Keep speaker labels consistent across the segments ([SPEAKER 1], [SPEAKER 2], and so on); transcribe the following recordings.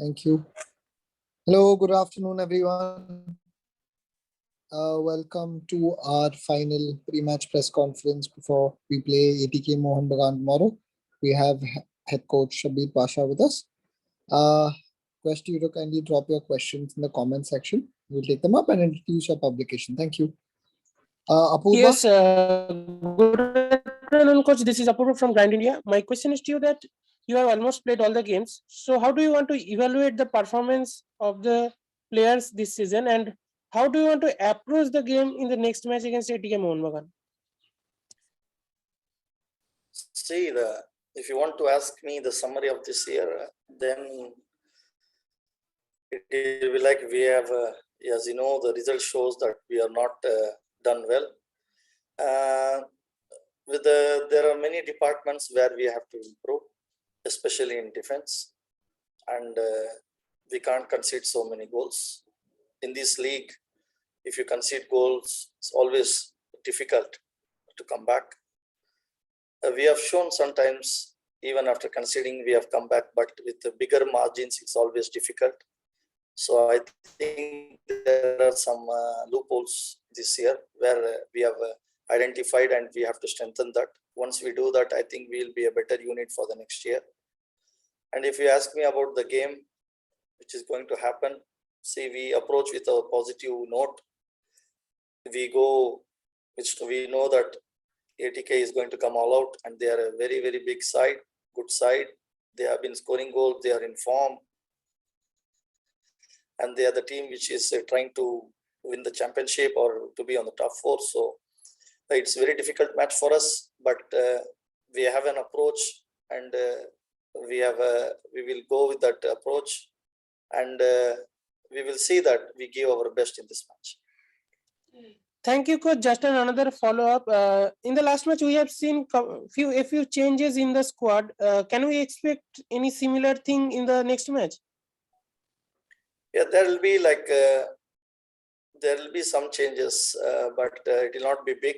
[SPEAKER 1] Thank you. Hello, good afternoon, everyone. Welcome to our final pre-match press conference before we play ATK Mohun Bagan tomorrow. We have head coach Sabir Pasha with us. Request you to kindly drop your questions in the comment section. We'll take them up and introduce your publication. Thank you. Apurva?
[SPEAKER 2] Yes, good afternoon, coach. This is Apurva from Grand India. My question is to you that you have almost played all the games. So how do you want to evaluate the performance of the players this season, and how do you want to approach the game in the next match against ATK Mohun Bagan?
[SPEAKER 3] See, if you want to ask me the summary of this year, then it will be like we have, as you know, the result shows that we are not done well. There are many departments where we have to improve, especially in defense, and we can't concede so many goals. In this league, if you concede goals, it's always difficult to come back. We have shown sometimes, even after conceding, we have come back, but with the bigger margins, it's always difficult. So I think there are some loopholes this year where we have identified, and we have to strengthen that. Once we do that, I think we'll be a better unit for the next year. And if you ask me about the game, which is going to happen, see, we approach with a positive note. We know that ATK is going to come all out, and they are a very, very big side, good side. They have been scoring goals, they are in form, and they are the team which is trying to win the championship or to be on the top four. So it's a very difficult match for us, but we have an approach, and we will go with that approach, and we will see that we give our best in this match.
[SPEAKER 2] Thank you, coach. Just another follow-up. In the last match, we have seen a few changes in the squad. Can we expect any similar thing in the next match?
[SPEAKER 3] Yeah, there will be some changes, but it will not be big,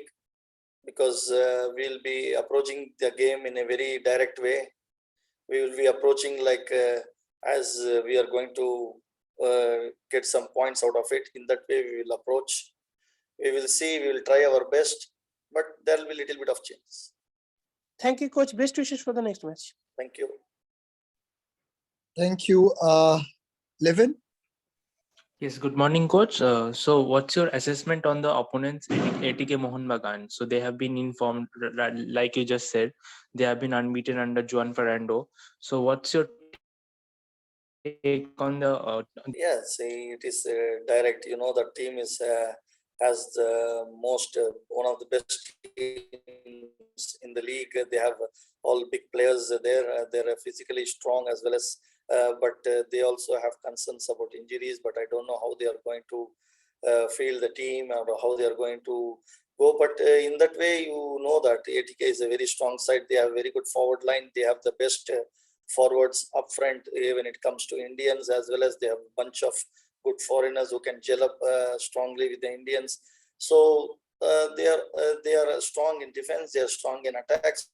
[SPEAKER 3] because we'll be approaching the game in a very direct way. We will be approaching as we are going to get some points out of it. In that way, we will approach. We will see, we will try our best, but there will be a little bit of changes.
[SPEAKER 2] Thank you, coach. Best wishes for the next match.
[SPEAKER 3] Thank you.
[SPEAKER 1] Thank you. Levin?
[SPEAKER 4] Yes, good morning, coach. So what's your assessment on the opponents, ATK Mohun Bagan? So they have been informed, like you just said, they have been unbeaten under Juan Fernando. So what's your take on the...
[SPEAKER 3] Yeah, see, it is direct. You know, the team is has the most, one of the best teams in the league. They have all big players there. They're physically strong as well as, but they also have concerns about injuries, but I don't know how they are going to field the team or how they are going to go. But in that way, you know that ATK is a very strong side. They have very good forward line. They have the best forwards up front when it comes to Indians, as well as they have a bunch of good foreigners who can gel up strongly with the Indians. So they are strong in defense, they are strong in attacks.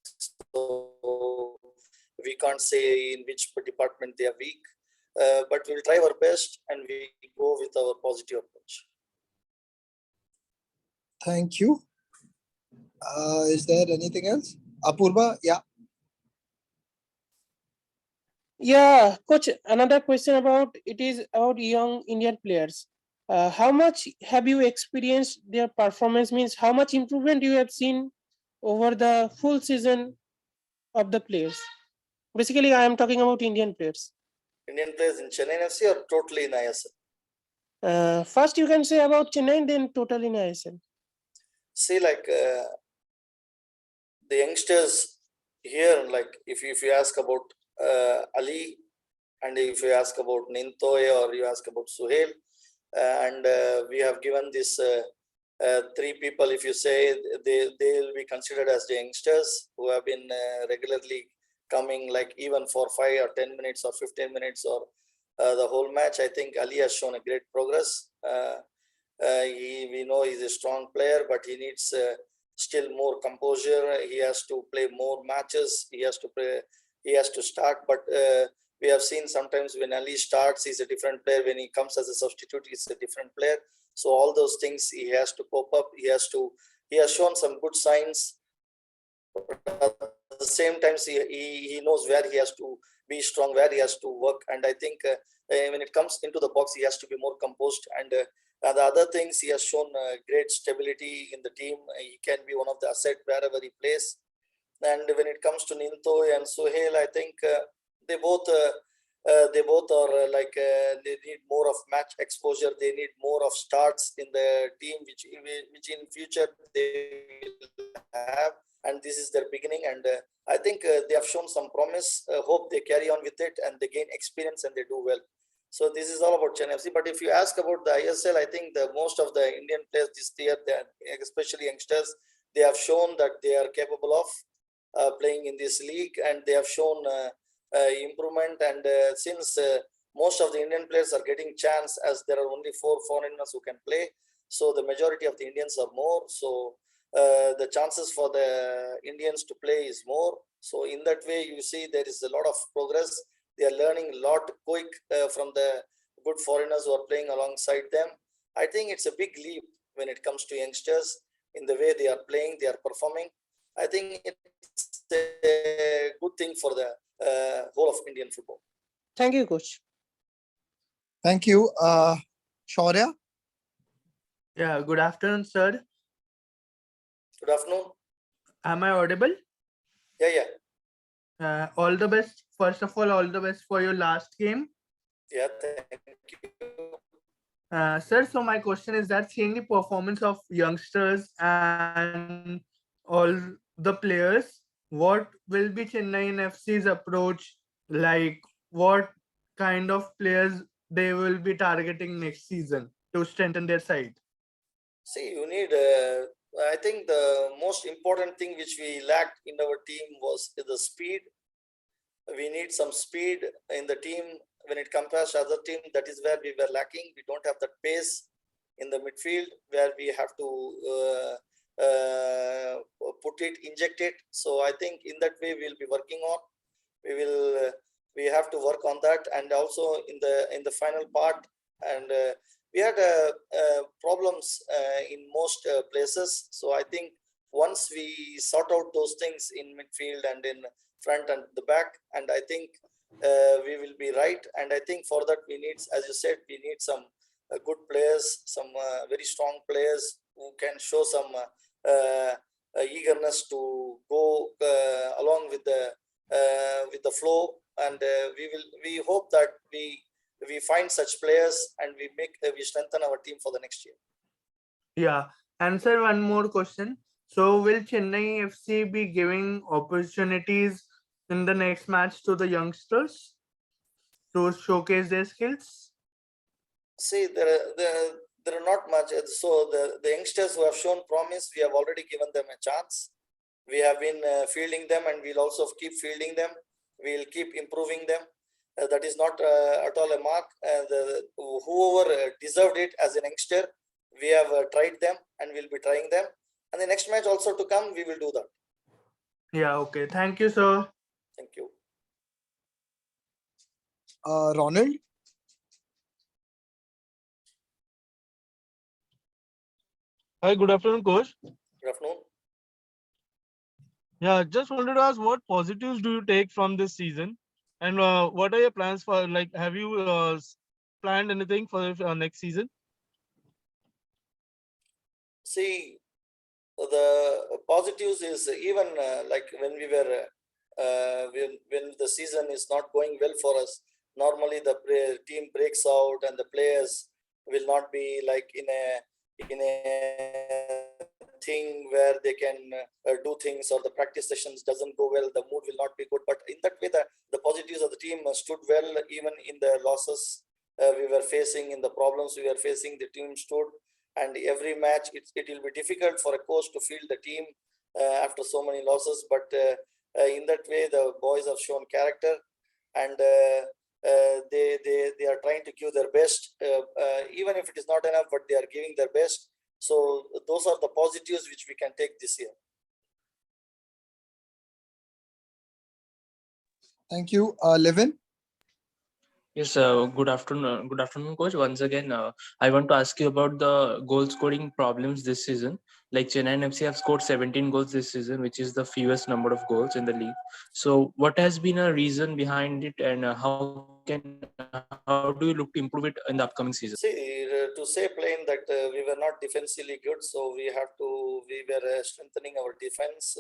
[SPEAKER 3] So we can't say in which department they are weak, but we'll try our best and we go with our positive approach.
[SPEAKER 1] Thank you. Is there anything else? Apurva, yeah.
[SPEAKER 2] Yeah, coach, another question about young Indian players. How much have you experienced their performance? Means how much improvement you have seen over the full season of the players? Basically, I am talking about Indian players.
[SPEAKER 3] Indian players in Chennaiyin FC or totally in ISL?
[SPEAKER 2] First, you can say about Chennai, then totally in ISL.
[SPEAKER 3] See, the youngsters here, if you ask about Ali, and if you ask about Nintoy, or you ask about Suhail, and we have given this three people, if you say, they will be considered as the youngsters who have been regularly coming, even for 5 or 10 minutes or 15 minutes or the whole match. I think Ali has shown a great progress. We know he's a strong player, but he needs still more composure. He has to play more matches. He has to start, but We have seen sometimes when Ali starts, he's a different player. When he comes as a substitute, he's a different player. So all those things he has to cope up. He has shown some good signs. At the same time, he knows where he has to be strong, where he has to work. And I think when it comes into the box, he has to be more composed. And the other things, he has shown great stability in the team. He can be one of the asset wherever he plays. And when it comes to Nintoy and Sohail, I think they both are they need more of match exposure. They need more of starts in the team, which in future they will have. And this is their beginning. And I think they have shown some promise. Hope they carry on with it and they gain experience and they do well. So this is all about Chennai FC. But if you ask about the ISL, I think most of the Indian players this year, especially youngsters, they have shown that they are capable of playing in this league, and they have shown improvement. And since most of the Indian players are getting chance, as there are only 4 foreigners who can play, so the majority of the Indians are more. So the chances for the Indians to play is more. So in that way, you see there is a lot of progress. They are learning a lot quick from the good foreigners who are playing alongside them. I think it's a big leap when it comes to youngsters in the way they are playing, they are performing. I think it's a good thing for the whole of Indian football.
[SPEAKER 2] Thank you, coach.
[SPEAKER 1] Thank you. Shaurya?
[SPEAKER 5] Yeah, good afternoon, sir.
[SPEAKER 3] Good afternoon.
[SPEAKER 5] Am I audible?
[SPEAKER 3] Yeah.
[SPEAKER 5] All the best. First of all the best for your last game.
[SPEAKER 3] Yeah, thank you.
[SPEAKER 5] Sir, so my question is that seeing the performance of youngsters and all the players, what will be Chennaiyin FC's approach? Like, what kind of players they will be targeting next season to strengthen their side?
[SPEAKER 3] See, you need, I think the most important thing which we lacked in our team was the speed. We need some speed in the team when it compares to other team. That is where we were lacking. We don't have that pace in the midfield where we have to inject it. So I think in that way we'll be working on. We have to work on that, and also in the final part. And we had problems in most places. So I think once we sort out those things in midfield and in front and the back, and I think we will be right. And I think for that we need, as you said, we need some good players, some very strong players who can show some eagerness to go along with the flow. And we hope that we find such players and we strengthen our team for the next year.
[SPEAKER 5] Yeah, and sir, one more question. So will Chennai FC be giving opportunities in the next match to the youngsters to showcase their skills?
[SPEAKER 3] See, there are not much. So the youngsters who have shown promise, we have already given them a chance. We have been fielding them, and we'll also keep fielding them. We'll keep improving them. That is not at all a mark. Whoever deserved it as an youngster, we have tried them, and we'll be trying them. And the next match also to come, we will do that.
[SPEAKER 5] Yeah, okay. Thank you, sir.
[SPEAKER 3] Thank you.
[SPEAKER 1] Ronald?
[SPEAKER 6] Hi, good afternoon, coach.
[SPEAKER 3] Good afternoon.
[SPEAKER 6] Yeah, just wanted to ask what positives do you take from this season, and what are your plans for? Like, have you planned anything for next season?
[SPEAKER 3] See, the positives is even like when we were when the season is not going well for us, normally the team breaks out and the players will not be like in a thing where they can do things, or the practice sessions doesn't go well, the mood will not be good. But in that way, the positives of the team stood well even in the losses we were facing, in the problems we were facing. The team stood, and every match it will be difficult for a coach to field the team after so many losses. But in that way, the boys have shown character, and they are trying to give their best, even if it is not enough, but they are giving their best. So those are the positives which we can take this year.
[SPEAKER 1] Thank you. Levin?
[SPEAKER 4] Yes, good afternoon, coach. Once again, I want to ask you about the goal scoring problems this season. Like Chennaiyin FC have scored 17 goals this season, which is the fewest number of goals in the league. So, what has been a reason behind it, and how do you look to improve it in the upcoming season?
[SPEAKER 3] See, to say plain that we were not defensively good, so we were strengthening our defense.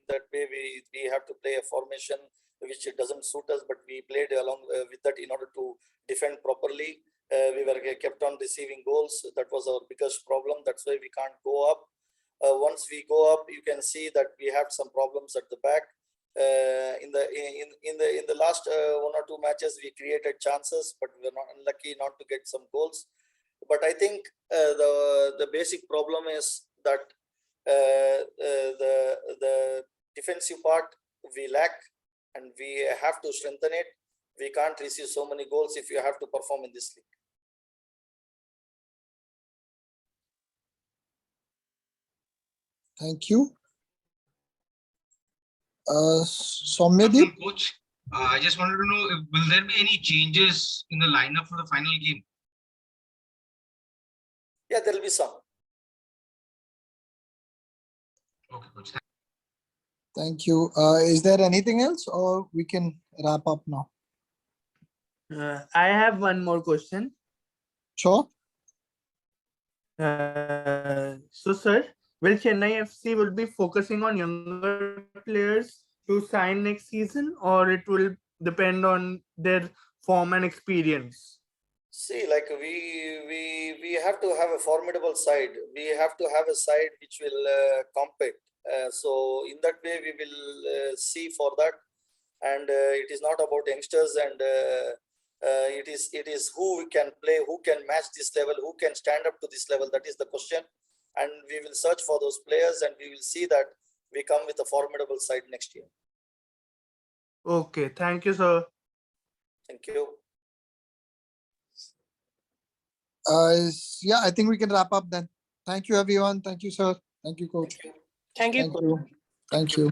[SPEAKER 3] That way, we have to play a formation which it doesn't suit us, but we played along with that in order to defend properly. We were kept on receiving goals. That was our biggest problem. That's why we can't go up. Once we go up, you can see that we had some problems at the back. In the last 1 or 2 matches, we created chances, but we were not unlucky not to get some goals. But I think the basic problem is that the defensive part we lack, and we have to strengthen it. We can't receive so many goals if you have to perform in this league.
[SPEAKER 1] Thank you. Soumyadeep?
[SPEAKER 7] Coach, I just wanted to know, will there be any changes in the lineup for the final game?
[SPEAKER 3] Yeah, there will be some.
[SPEAKER 7] Okay, coach.
[SPEAKER 1] Thank you. Is there anything else, or we can wrap up now?
[SPEAKER 5] I have one more question.
[SPEAKER 1] Sure.
[SPEAKER 5] So, sir, will Chennai FC will be focusing on younger players to sign next season, or it will depend on their form and experience?
[SPEAKER 3] See, like we have to have a formidable side. We have to have a side which will compete. So in that way, we will see for that. And it is not about youngsters, and it is who can play, who can match this level, who can stand up to this level. That is the question. And we will search for those players, and we will see that we come with a formidable side next year.
[SPEAKER 5] Okay, thank you, sir.
[SPEAKER 3] Thank you.
[SPEAKER 1] Yeah, I think we can wrap up then. Thank you, everyone. Thank you, sir. Thank you, coach.
[SPEAKER 3] Thank you.
[SPEAKER 2] Thank you.
[SPEAKER 1] Thank you. Thank you.